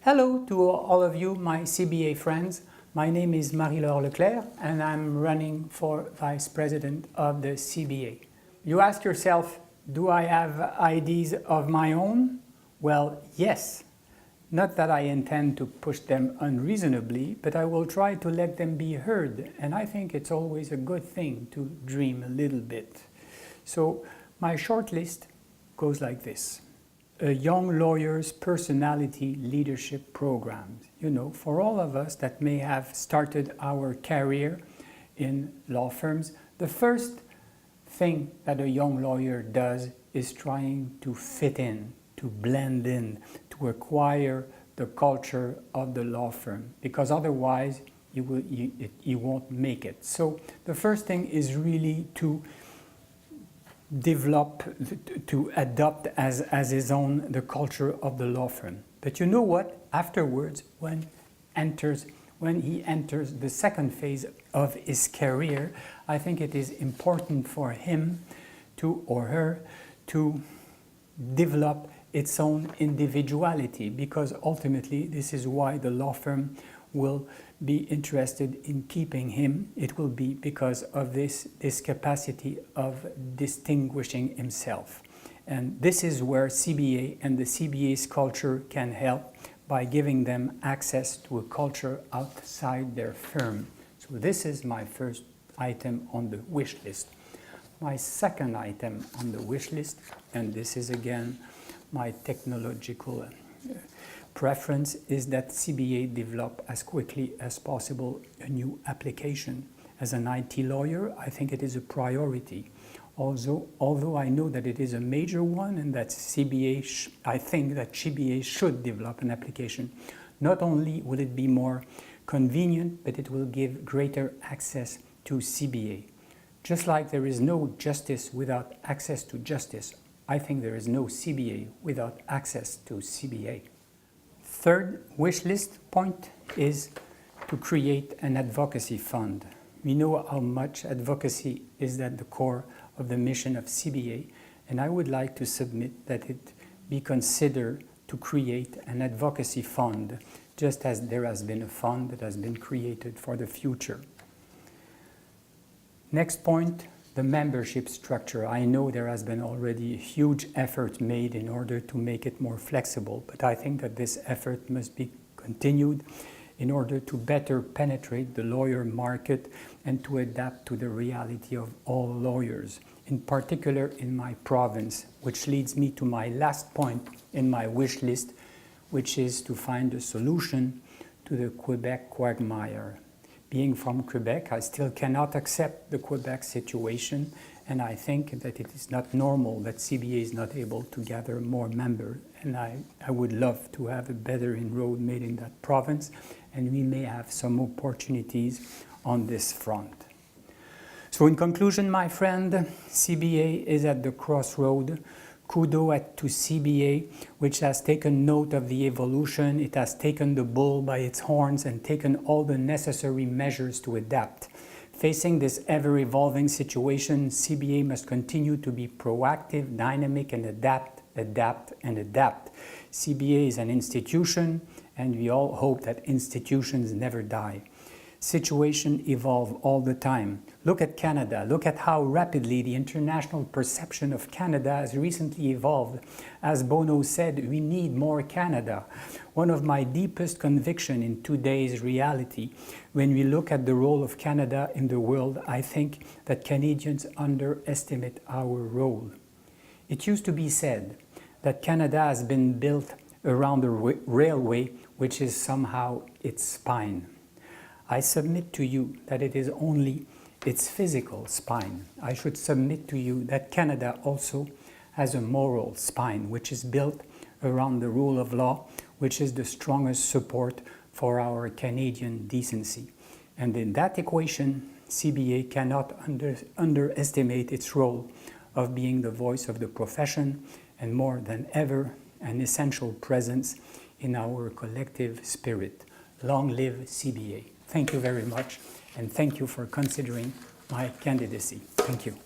Hello to all of you, my CBA friends. My name is Laure Leclercq and I'm running for Vice President of the CBA. You ask yourself, do I have ideas of my own? Well, yes. Not that I intend to push them unreasonably, but I will try to let them be heard. And I think it's always a good thing to dream a little bit. So my short list goes like this. A young lawyer's personality leadership program. You know, for all of us that may have started our career in law firms, the first thing that a young lawyer does is trying to fit in, to blend in, to acquire the culture of the law firm, because otherwise you won't make it. So the first thing is really to develop, to adopt as his own the culture of the law firm. But you know what? Afterwards, when he enters the second phase of his career, I think it is important for him or her to develop its own individuality, because ultimately this is why the law firm will be interested in keeping him. It will be because of this capacity of distinguishing himself. And this is where CBA and the CBA's culture can help, by giving them access to a culture outside their firm. So this is my first item on the wish list. My second item on the wish list, and this is again my technological preference, is that CBA develop as quickly as possible a new application. As an IT lawyer, I think it is a priority. Although I know that it is a major one and that I think that CBA should develop an application. Not only will it be more convenient, but it will give greater access to CBA. Just like there is no justice without access to justice, I think there is no CBA without access to CBA. Third wish list point is to create an advocacy fund. We know how much advocacy is at the core of the mission of CBA, and I would like to submit that it be considered to create an advocacy fund, just as there has been a fund that has been created for the future. Next point, the membership structure. I know there has been already a huge effort made in order to make it more flexible, but I think that this effort must be continued in order to better penetrate the lawyer market and to adapt to the reality of all lawyers, in particular in my province, which leads me to my last point in my wish list, which is to find a solution to the Quebec quagmire. Being from Quebec, I still cannot accept the Quebec situation, and I think that it is not normal that CBA is not able to gather more members. And I would love to have a better inroad made in that province, and we may have some opportunities on this front. So in conclusion, my friend, CBA is at the crossroad. Kudos to CBA, which has taken note of the evolution. It has taken the bull by its horns and taken all the necessary measures to adapt. Facing this ever-evolving situation, CBA must continue to be proactive, dynamic, and adapt. CBA is an institution, and we all hope that institutions never die. Situations evolve all the time. Look at Canada. Look at how rapidly the international perception of Canada has recently evolved. As Bono said, we need more Canada. One of my deepest convictions in today's reality, when we look at the role of Canada in the world, I think that Canadians underestimate our role. It used to be said that Canada has been built around a railway, which is somehow its spine. I submit to you that it is only its physical spine. I should submit to you that Canada also has a moral spine, which is built around the rule of law, which is the strongest support for our Canadian decency. And in that equation, CBA cannot underestimate its role of being the voice of the profession, and more than ever, an essential presence in our collective spirit. Long live CBA. Thank you very much, and thank you for considering my candidacy. Thank you.